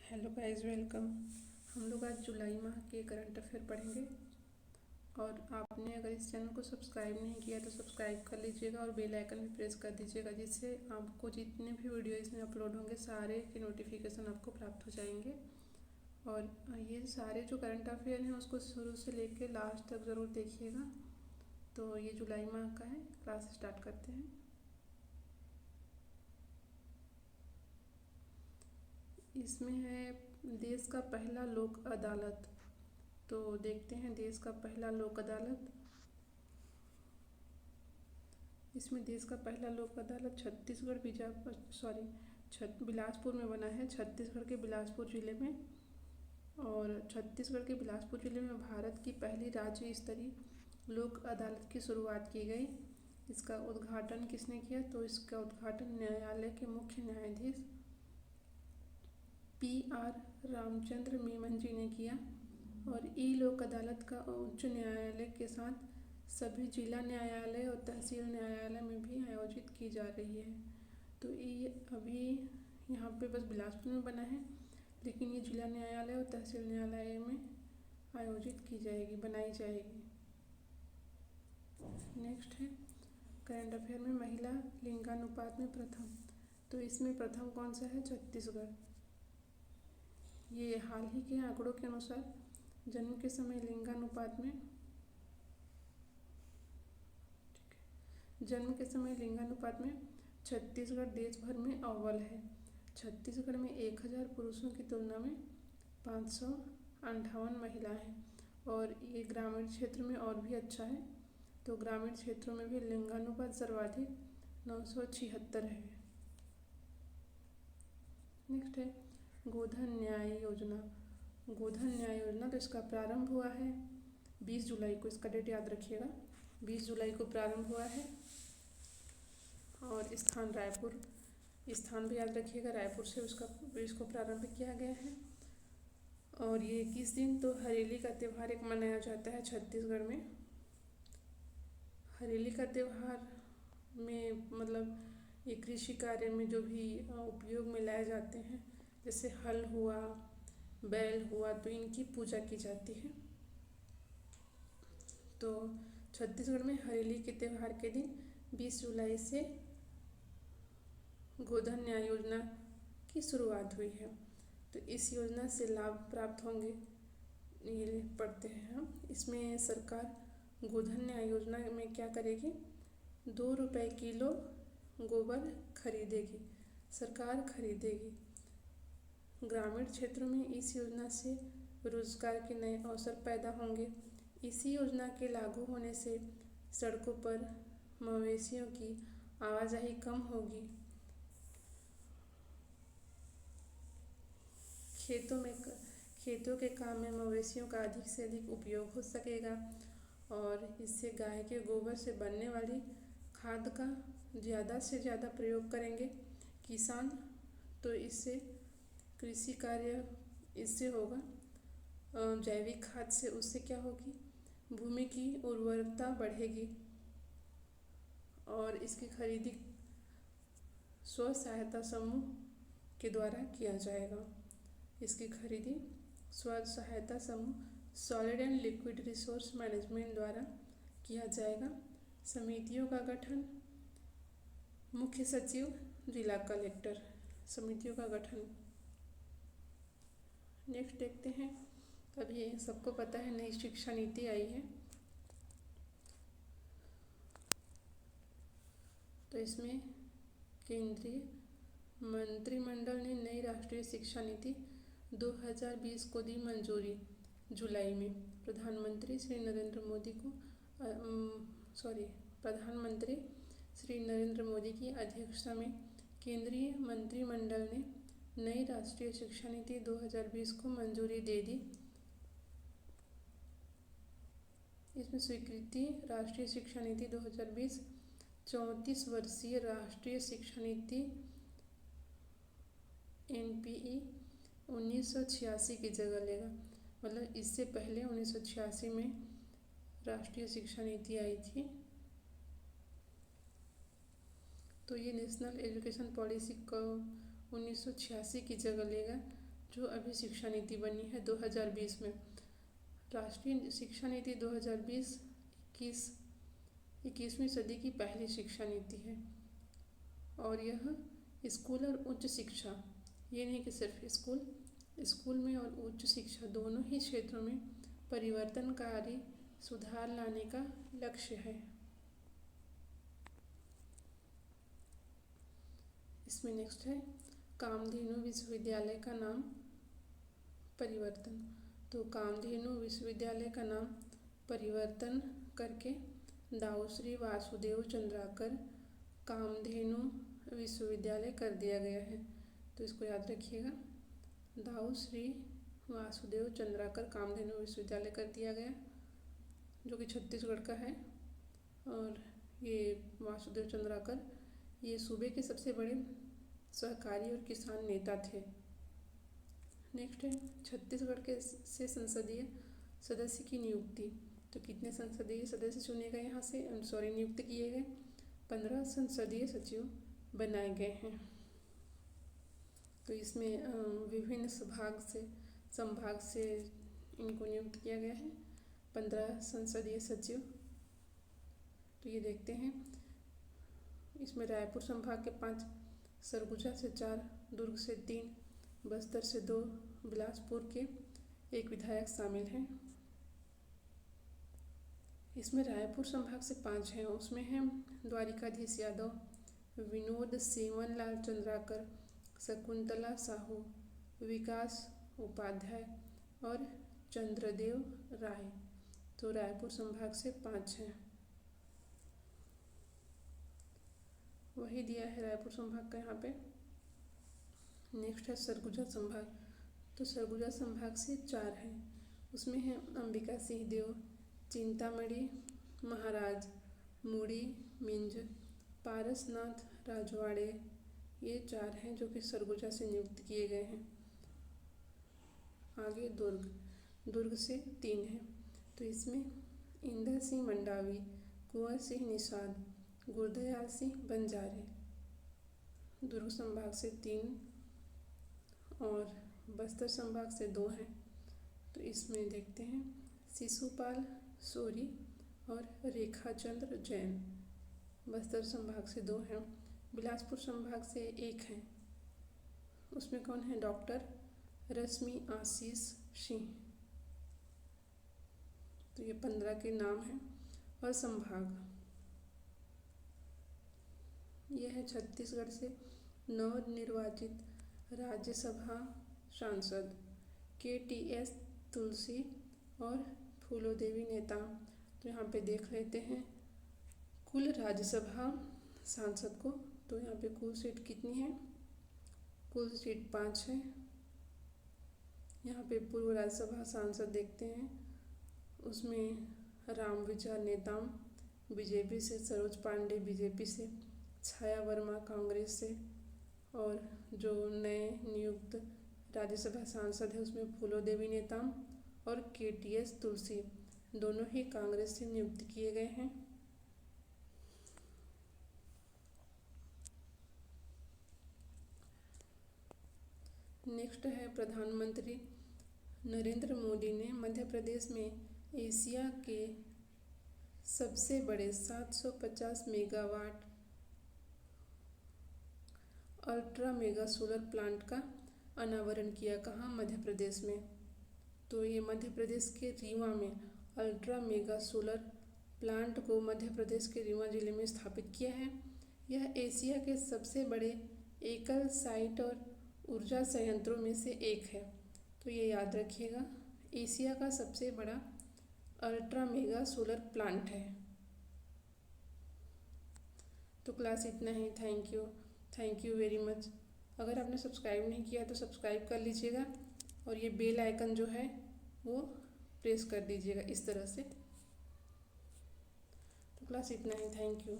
Hello guys, welcome. हम लोग आज जुलाई माह के करंट अफेयर पढ़ेंगे। और आपने अगर इस चैनल को सब्सक्राइब नहीं किया तो सब्सक्राइब कर लीजिएगा और बेल आइकन भी प्रेस कर दीजिएगा, जिससे आपको जितने भी वीडियो इसमें अपलोड होंगे सारे के नोटिफिकेशन आपको प्राप्त हो जाएंगे। और ये सारे जो करंट अफेयर हैं उसको शुरू से लेकर लास्ट तक ज़रूर देखिएगा। तो ये जुलाई माह का है। क्लास स्टार्ट करते हैं। इसमें है देश का पहला लोक अदालत। तो देखते हैं देश का पहला लोक अदालत। इसमें देश का पहला लोक अदालत छत्तीसगढ़ बिलासपुर में बना है, छत्तीसगढ़ के बिलासपुर ज़िले में। और छत्तीसगढ़ के बिलासपुर ज़िले में भारत की पहली राज्य स्तरीय लोक अदालत की शुरुआत की गई। इसका उद्घाटन किसने किया? तो इसका उद्घाटन न्यायालय के मुख्य न्यायाधीश PR रामचंद्र मेमन जी ने किया। और ई लोक अदालत का उच्च न्यायालय के साथ सभी जिला न्यायालय और तहसील न्यायालय में भी आयोजित की जा रही है। तो ये अभी यहाँ पे बस बिलासपुर में बना है, लेकिन ये जिला न्यायालय और तहसील न्यायालय में आयोजित की जाएगी, बनाई जाएगी। नेक्स्ट है करंट अफेयर में महिला लिंगानुपात में प्रथम। तो इसमें प्रथम कौन सा है? छत्तीसगढ़। ये हाल ही के आंकड़ों के अनुसार जन्म के समय लिंगानुपात में छत्तीसगढ़ देश भर में अव्वल है। छत्तीसगढ़ में 1000 पुरुषों की तुलना में 558 महिलाएं हैं। और ये ग्रामीण क्षेत्र में और भी अच्छा है। तो ग्रामीण क्षेत्रों में भी लिंगानुपात सर्वाधिक 976 है। नेक्स्ट है गोधन न्याय योजना। गोधन न्याय योजना तो इसका प्रारंभ हुआ है 20 जुलाई को। इसका डेट याद रखिएगा, 20 जुलाई को प्रारंभ हुआ है। और स्थान रायपुर, स्थान भी याद रखिएगा, रायपुर से इसको प्रारंभ किया गया है। और ये किस दिन? तो हरेली का त्यौहार एक मनाया जाता है छत्तीसगढ़ में। हरेली का त्यौहार में मतलब ये कृषि कार्य में जो भी उपयोग में लाए जाते हैं, जैसे हल हुआ, बैल हुआ, तो इनकी पूजा की जाती है। तो छत्तीसगढ़ में हरेली के त्यौहार के दिन 20 जुलाई से गोधन न्याय योजना की शुरुआत हुई है। तो इस योजना से लाभ प्राप्त होंगे, ये पढ़ते हैं हम। इसमें सरकार गोधन न्याय योजना में क्या करेगी? 2 रुपये किलो गोबर खरीदेगी, सरकार खरीदेगी। ग्रामीण क्षेत्रों में इस योजना से रोजगार के नए अवसर पैदा होंगे। इसी योजना के लागू होने से सड़कों पर मवेशियों की आवाजाही कम होगी। खेतों के काम में मवेशियों का अधिक से अधिक उपयोग हो सकेगा। और इससे गाय के गोबर से बनने वाली खाद का ज़्यादा से ज़्यादा प्रयोग करेंगे किसान। तो इससे कृषि कार्य इससे होगा। जैविक खाद से उससे क्या होगी? भूमि की उर्वरकता बढ़ेगी। और इसकी खरीदी स्व सहायता समूह के द्वारा किया जाएगा। इसकी खरीदी स्व सहायता समूह solid and liquid resource management द्वारा किया जाएगा। समितियों का गठन मुख्य सचिव, जिला कलेक्टर, समितियों का गठन। नेक्स्ट देखते हैं। अभी सबको पता है नई शिक्षा नीति आई है। तो इसमें केंद्रीय मंत्रिमंडल ने नई राष्ट्रीय शिक्षा नीति 2020 को दी मंजूरी जुलाई में। प्रधानमंत्री श्री नरेंद्र मोदी की अध्यक्षता में केंद्रीय मंत्रिमंडल ने नई राष्ट्रीय शिक्षा नीति 2020 को मंजूरी दे दी। इसमें स्वीकृति राष्ट्रीय शिक्षा नीति 2020 34 वर्षीय राष्ट्रीय शिक्षा नीति NPE 1986 की जगह लेगा। मतलब इससे पहले 1986 में राष्ट्रीय शिक्षा नीति आई थी। तो ये नेशनल एजुकेशन पॉलिसी को 1986 की जगह लेगा, जो अभी शिक्षा नीति बनी है 2020 में। राष्ट्रीय शिक्षा नीति 2020 21वीं सदी की पहली शिक्षा नीति है और यह स्कूल और उच्च शिक्षा, ये नहीं कि सिर्फ स्कूल में और उच्च शिक्षा दोनों ही क्षेत्रों में परिवर्तनकारी सुधार लाने का लक्ष्य है। इसमें नेक्स्ट है कामधेनु विश्वविद्यालय का नाम परिवर्तन। तो कामधेनु विश्वविद्यालय का नाम परिवर्तन करके दाऊ श्री वासुदेव चंद्राकर कामधेनु विश्वविद्यालय कर दिया गया है। तो इसको याद रखिएगा, दाऊ श्री वासुदेव चंद्राकर कामधेनु विश्वविद्यालय कर दिया गया, जो कि छत्तीसगढ़ का है। और ये वासुदेव चंद्राकर ये सूबे के सबसे बड़े सहकारी और किसान नेता थे। नेक्स्ट है छत्तीसगढ़ के से संसदीय सदस्य की नियुक्ति। तो कितने संसदीय सदस्य चुने गए यहाँ से, नियुक्त किए गए 15 संसदीय सचिव बनाए गए हैं। तो इसमें विभिन्न संभाग से इनको नियुक्त किया गया है 15 संसदीय सचिव। तो ये देखते हैं, इसमें रायपुर संभाग के 5, सरगुजा से 4, दुर्ग से 3, बस्तर से 2, बिलासपुर के 1 विधायक शामिल हैं। इसमें रायपुर संभाग से 5 हैं, उसमें हैं द्वारिकाधीश यादव, विनोद सेवनलाल चंद्राकर, शकुंतला साहू, विकास उपाध्याय और चंद्रदेव राय। तो रायपुर संभाग से 5 हैं। वही दिया है रायपुर संभाग का यहाँ पे। नेक्स्ट है सरगुजा संभाग। तो सरगुजा संभाग से 4 हैं, उसमें है अंबिका सिंह देव, चिंतामणि महाराज, मुड़ी मिंज, पारसनाथ राजवाड़े। ये 4 हैं जो कि सरगुजा से नियुक्त किए गए हैं। आगे दुर्ग से 3 हैं। तो इसमें इंदर सिंह मंडावी, कुंवर सिंह निषाद, गुरदयाल सिंह बंजारे। दुर्ग संभाग से 3 और बस्तर संभाग से 2 हैं। तो इसमें देखते हैं शिशुपाल सोरी और रेखाचंद्र जैन। बस्तर संभाग से 2 हैं। बिलासपुर संभाग से 1 हैं, उसमें कौन है, डॉक्टर रश्मि आशीष सिंह। तो ये 15 के नाम हैं। और संभाग यह है छत्तीसगढ़ से नवनिर्वाचित राज्यसभा सांसद KTS तुलसी और फूलोदेवी नेताम। तो यहाँ पे देख लेते हैं कुल राज्यसभा सांसद को। तो यहाँ पे कुल सीट कितनी है, कुल सीट 5 है। यहाँ पे पूर्व राज्यसभा सांसद देखते हैं, उसमें राम विचार नेताम बीजेपी से, सरोज पांडे बीजेपी से, छाया वर्मा कांग्रेस से, और जो नए नियुक्त राज्यसभा सांसद है उसमें फूलोदेवी नेताम और KTS तुलसी, दोनों ही कांग्रेस से नियुक्त किए गए हैं। नेक्स्ट है प्रधानमंत्री नरेंद्र मोदी ने मध्य प्रदेश में एशिया के सबसे बड़े 750 megawatt ultra mega solar plant का अनावरण किया। कहाँ, मध्य प्रदेश में। तो ये मध्य प्रदेश के रीवा में अल्ट्रा मेगा सोलर प्लांट को मध्य प्रदेश के रीवा जिले में स्थापित किया है। यह एशिया के सबसे बड़े एकल साइट और ऊर्जा संयंत्रों में से एक है। तो ये याद रखिएगा, एशिया का सबसे बड़ा अल्ट्रा मेगा सोलर प्लांट है। तो क्लास इतना ही। Thank you very much. अगर आपने सब्सक्राइब नहीं किया तो सब्सक्राइब कर लीजिएगा और ये बेल आइकन जो है वो प्रेस कर दीजिएगा इस तरह से। तो क्लास इतना ही। Thank you.